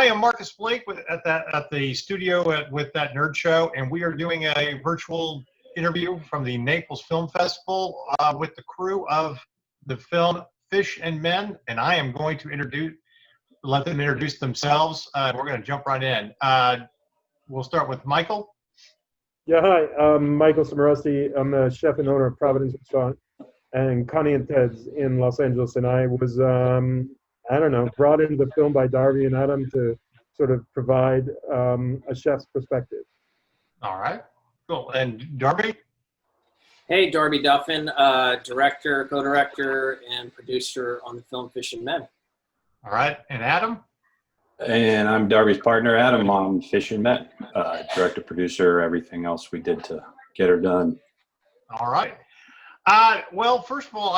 am Marcus Blake at the studio with That Nerd Show, and we are doing a virtual interview from the Naples Film Festival with the crew of the film Fish and Men, and I am going to let them introduce themselves. We're going to jump right in. We'll start with Michael. Yeah, hi. I'm Michael Samoresti. I'm the chef and owner of Providence Restaurant and Connie and Ted's in Los Angeles, and I was brought into the film by Darby and Adam to sort of provide a chef's perspective. All right, cool. And Darby? Hey, Darby Duffin, director, co-director, and producer on the film Fish and Men. All right, and Adam? And I'm Darby's partner, Adam, on Fish and Men, director, producer, everything else we did to get her done. All right. Well, first of all,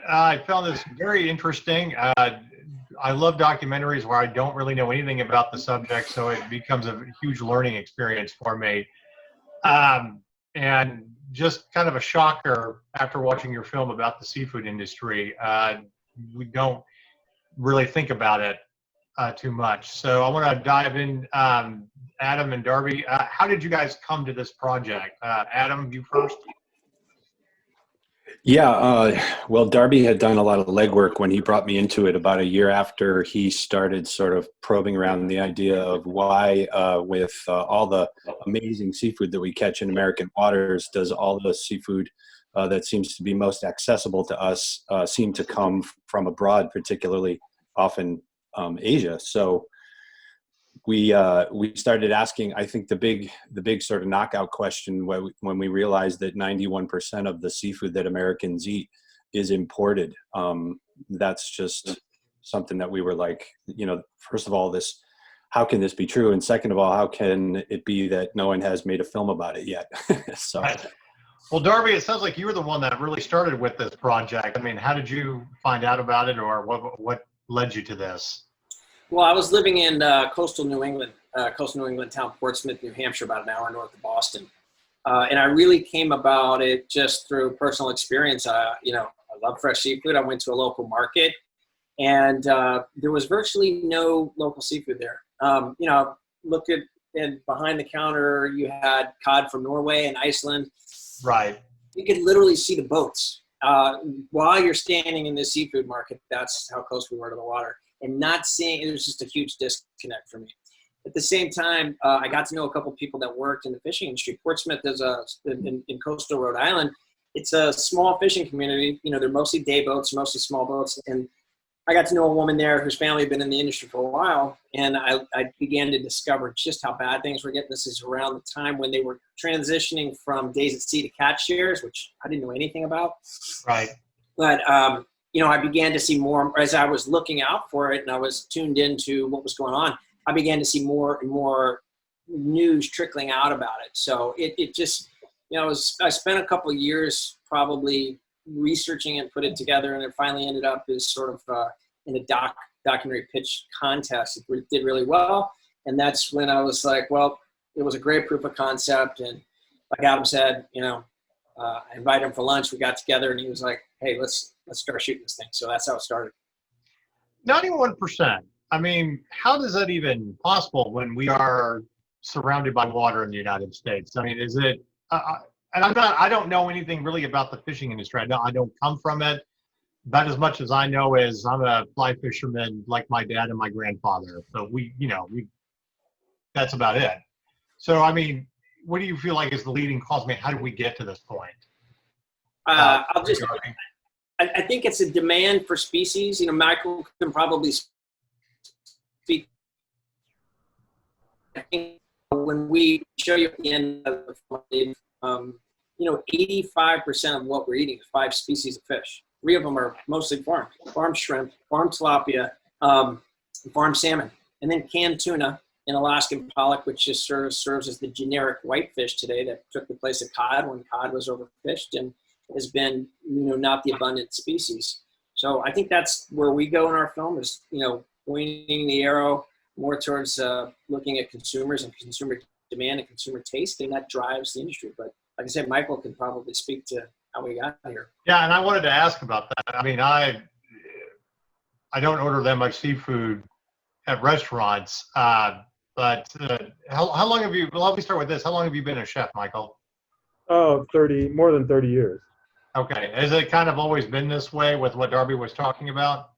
I found this very interesting. I love documentaries where I don't really know anything about the subject, so it becomes a huge learning experience for me. And just kind of a shocker after watching your film about the seafood industry. We don't really think about it too much. So I want to dive in, Adam and Darby. How did you guys come to this project? Adam, you first. Yeah, well, Darby had done a lot of legwork when he brought me into it about a year after he started sort of probing around the idea of why, with all the amazing seafood that we catch in American waters, does all the seafood that seems to be most accessible to us seem to come from abroad, particularly often Asia. So we started asking, I think the big sort of knockout question when we realized that 91% of the seafood that Americans eat is imported. That's just something that we were like, first of all, how can this be true? And second of all, how can it be that no one has made a film about it yet? So. Right. Well, Darby, it sounds like you were the one that really started with this project. I mean, how did you find out about it, or what led you to this? Well, I was living in coastal New England town, Portsmouth, New Hampshire, about an hour north of Boston. And I really came about it just through personal experience. I love fresh seafood. I went to a local market, and there was virtually no local seafood there. Look at and behind the counter, you had cod from Norway and Iceland. Right. You could literally see the boats while you're standing in the seafood market. That's how close we were to the water. And not seeing, it was just a huge disconnect for me. At the same time, I got to know a couple of people that worked in the fishing industry. Portsmouth is in coastal Rhode Island. It's a small fishing community. They're mostly day boats, mostly small boats. And I got to know a woman there whose family had been in the industry for a while. And I began to discover just how bad things were getting. This is around the time when they were transitioning from days at sea to catch shares, which I didn't know anything about. Right. But, I began to see more as I was looking out for it and I was tuned into what was going on. I began to see more and more news trickling out about it. So it just, I spent a couple of years probably researching and put it together, and it finally ended up as sort of in a documentary pitch contest. It did really well. And that's when I was like, well, it was a great proof of concept. And like Adam said, I invited him for lunch. We got together and he was like, hey, let's start shooting this thing. So that's how it started. 91%. I mean, how is that even possible when we are surrounded by water in the United States? I mean, is it, and I don't know anything really about the fishing industry. I don't come from it. About as much as I know is I'm a fly fisherman like my dad and my grandfather. So that's about it. So, I mean, what do you feel like is the leading cause? I mean, how did we get to this point? I think it's a demand for species. Michael can probably speak. I think when we show you at the end of the film, 85% of what we're eating is 5 species of fish. 3 of them are mostly farm shrimp, farm tilapia, farm salmon, and then canned tuna and Alaskan pollock, which just serves as the generic whitefish today that took the place of cod when cod was overfished and has been, not the abundant species. So I think that's where we go in our film is, pointing the arrow more towards looking at consumers and consumer demand and consumer taste, and that drives the industry. But like I said, Michael can probably speak to how we got here. Yeah, and I wanted to ask about that. I mean, I don't order that much seafood at restaurants. But how long have you? Well, let me start with this. How long have you been a chef, Michael? Oh, more than 30 years. Okay. Has it kind of always been this way with what Darby was talking about?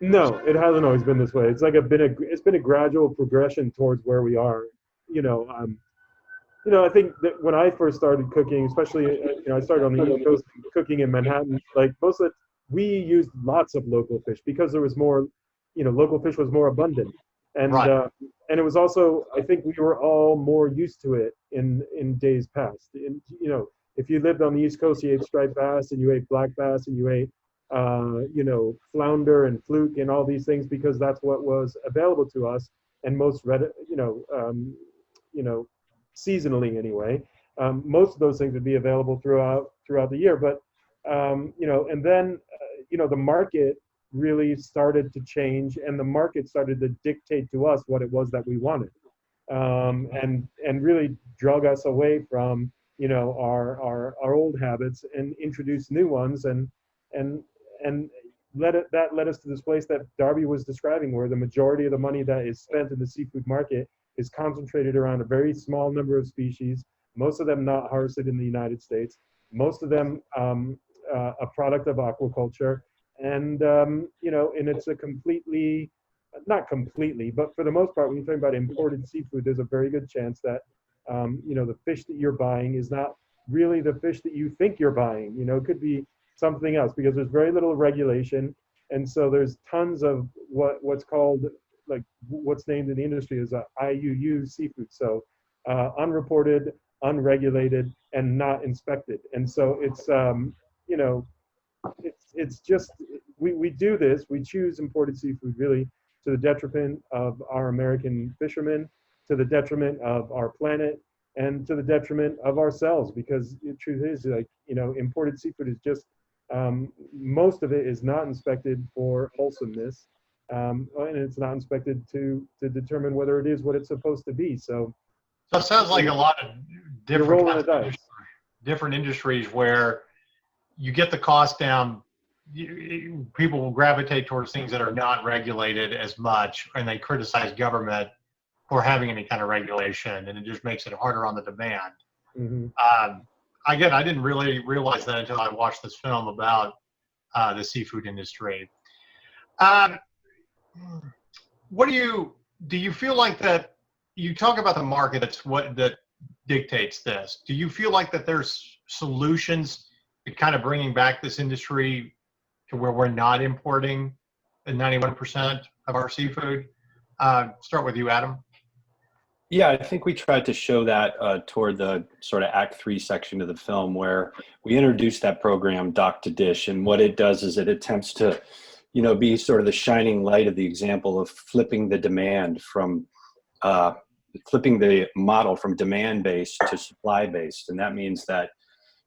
No, it hasn't always been this way. It's been a gradual progression towards where we are. You know, I think that when I first started cooking, especially, I started on the East Coast cooking in Manhattan. Like most of it, we used lots of local fish because there was more, local fish was more abundant, and Right. and it was also, I think we were all more used to it in days past. And if you lived on the East Coast, you ate striped bass and you ate black bass and you ate, flounder and fluke and all these things because that's what was available to us and most you know seasonally anyway. Most of those things would be available throughout the year, but and then the market really started to change, and the market started to dictate to us what it was that we wanted, and really drug us away from our old habits and introduce new ones, and that led us to this place that Darby was describing, where the majority of the money that is spent in the seafood market is concentrated around a very small number of species, most of them not harvested in the United States, most of them a product of aquaculture. And, and it's a completely, not completely, but for the most part, when you're talking about imported seafood, there's a very good chance that, the fish that you're buying is not really the fish that you think you're buying. It could be something else because there's very little regulation. And so there's tons of what's called, like what's named in the industry as a IUU seafood. So unreported, unregulated, and not inspected. And so it's just, we do this, we choose imported seafood really to the detriment of our American fishermen, to the detriment of our planet, and to the detriment of ourselves, because the truth is, like, imported seafood is just, most of it is not inspected for wholesomeness, and it's not inspected to determine whether it is what it's supposed to be. So it sounds like a lot of you're different rolling the dice. different industries where you get the cost down. People will gravitate towards things that are not regulated as much, and they criticize government for having any kind of regulation, and it just makes it harder on the demand. Mm-hmm. Again, I didn't really realize that until I watched this film about the seafood industry. What do you feel like that? You talk about the market. That's what that dictates this. Do you feel like that there's solutions to kind of bringing back this industry to where we're not importing the 91% of our seafood? Start with you, Adam. Yeah, I think we tried to show that toward the sort of Act 3 section of the film, where we introduced that program, Dock to Dish, and what it does is it attempts to, be sort of the shining light of the example of flipping the demand from, flipping the model from demand-based to supply-based. And that means that,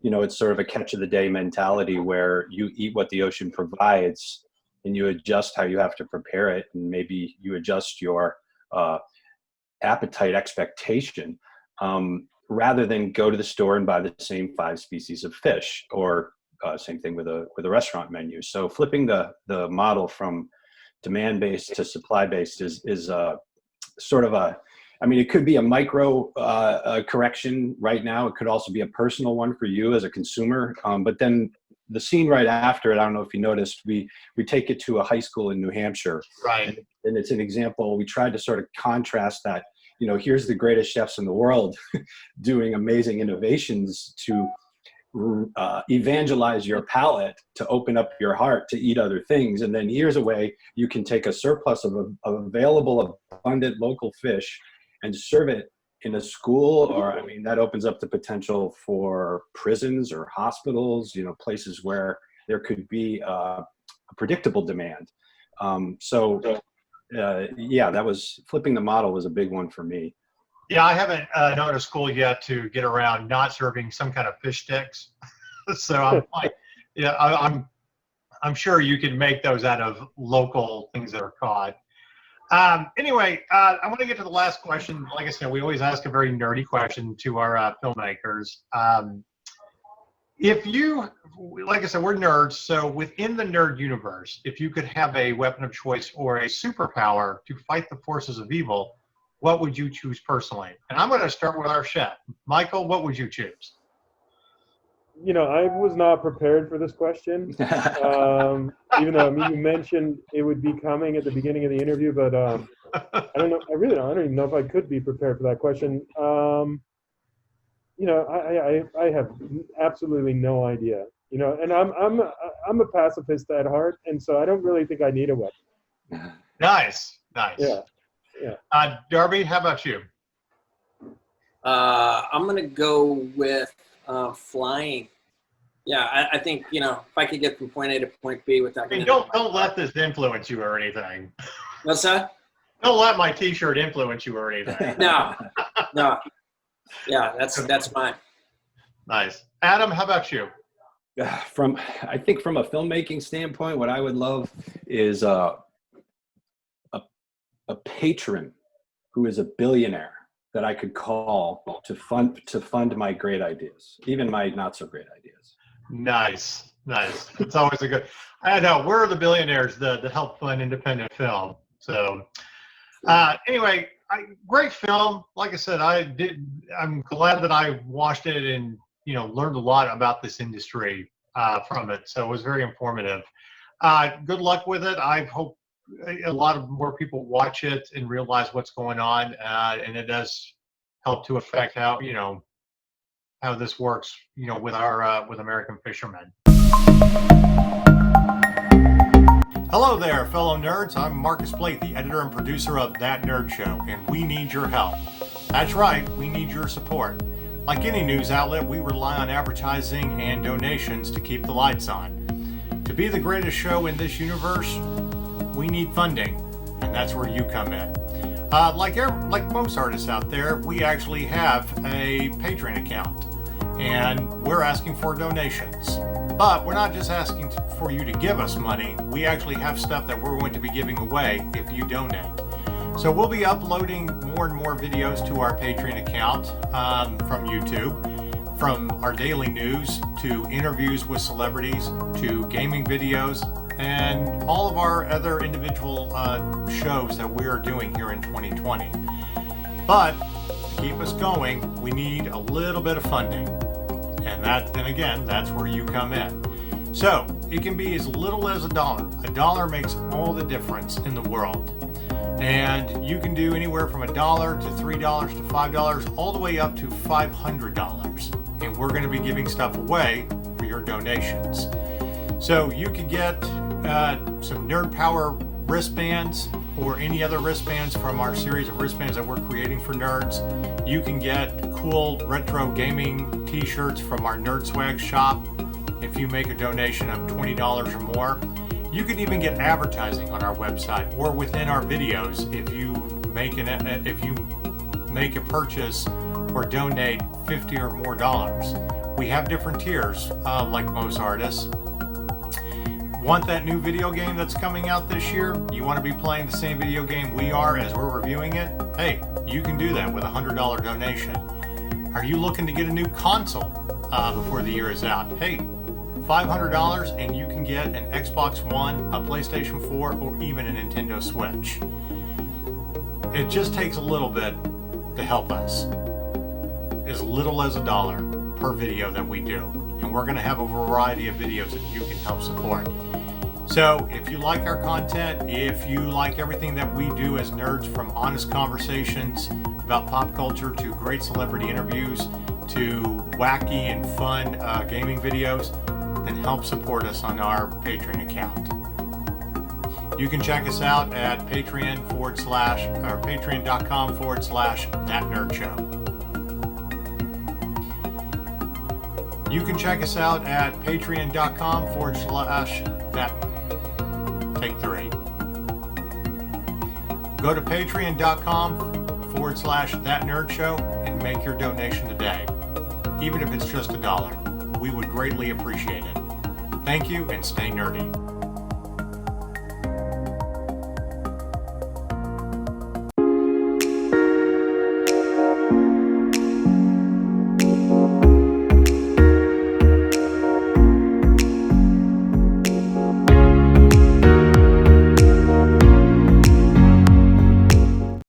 it's sort of a catch of the day mentality where you eat what the ocean provides and you adjust how you have to prepare it, and maybe you adjust your appetite expectation, rather than go to the store and buy the same 5 species of fish, or same thing with a restaurant menu. So flipping the model from demand-based to supply-based is sort of it could be a micro correction right now. It could also be a personal one for you as a consumer. But then the scene right after it, I don't know if you noticed, we take it to a high school in New Hampshire. Right. And it's an example. We tried to sort of contrast that, here's the greatest chefs in the world doing amazing innovations to evangelize your palate, to open up your heart to eat other things. And then here's a way you can take a surplus of available, abundant local fish and serve it in a school, or, that opens up the potential for prisons or hospitals, places where there could be a predictable demand. That was flipping the model was a big one for me. Yeah, I haven't known a school yet to get around not serving some kind of fish sticks. So I'm like, I'm sure you can make those out of local things that are caught. Anyway, I want to get to the last question. Like I said, we always ask a very nerdy question to our filmmakers. If you, like I said, we're nerds. So within the nerd universe, if you could have a weapon of choice or a superpower to fight the forces of evil, what would you choose personally? And I'm going to start with our chef. Michael, what would you choose? I was not prepared for this question. Even though, you mentioned it would be coming at the beginning of the interview, but I don't know. I really don't. I don't even know if I could be prepared for that question. I have absolutely no idea. And I'm a pacifist at heart, and so I don't really think I need a weapon. Nice. Yeah. Darby, how about you? I'm gonna go with flying. Yeah, I think if I could get from point A to point B without. Don't let this influence you or anything. What's that? Don't let my T-shirt influence you or anything. No. Yeah, that's mine. Nice. Adam, how about you? I think from a filmmaking standpoint, what I would love is a patron who is a billionaire that I could call to fund my great ideas, even my not so great ideas. Nice. It's always a good. I know we're the billionaires that help fund independent film. So anyway, great film. Like I said, I'm glad that I watched it and learned a lot about this industry from it. So it was very informative. Good luck with it. I hope a lot of more people watch it and realize what's going on, and it does help to affect how this works, with our with American fishermen. Hello there, fellow nerds. I'm Marcus Blake, the editor and producer of That Nerd Show, and we need your help. That's right, we need your support. Like any news outlet, we rely on advertising and donations to keep the lights on. To be the greatest show in this universe, we need funding, and that's where you come in. Like most artists out there, we actually have a Patreon account, and we're asking for donations. But we're not just asking for you to give us money. We actually have stuff that we're going to be giving away if you donate. So we'll be uploading more and more videos to our Patreon account from YouTube, from our daily news to interviews with celebrities to gaming videos and all of our other individual shows that we are doing here in 2020. But to keep us going, we need a little bit of funding. And again, that's where you come in. So it can be as little as $1. $1 makes all the difference in the world. And you can do anywhere from $1 to $3 to $5, all the way up to $500. And we're going to be giving stuff away for your donations. So you could get some Nerd Power wristbands or any other wristbands from our series of wristbands that we're creating for nerds. You can get cool retro gaming t-shirts from our Nerd Swag shop if you make a donation of $20 or more. You can even get advertising on our website or within our videos if you make a purchase or donate $50 or more dollars. We have different tiers, like most artists. Want that new video game that's coming out this year? You want to be playing the same video game we are as we're reviewing it? Hey, you can do that with a $100 donation. Are you looking to get a new console before the year is out? Hey, $500 and you can get an Xbox One, a PlayStation 4, or even a Nintendo Switch. It just takes a little bit to help us. As little as $1 per video that we do. And we're going to have a variety of videos that you can help support. So if you like our content, if you like everything that we do as nerds, from honest conversations about pop culture to great celebrity interviews to wacky and fun gaming videos, then help support us on our Patreon account. You can check us out at patreon.com/thatnerdshow. You can check us out at patreon.com/that. Go to patreon.com/thatnerdshow and make your donation today. Even if it's just $1, we would greatly appreciate it. Thank you and stay nerdy.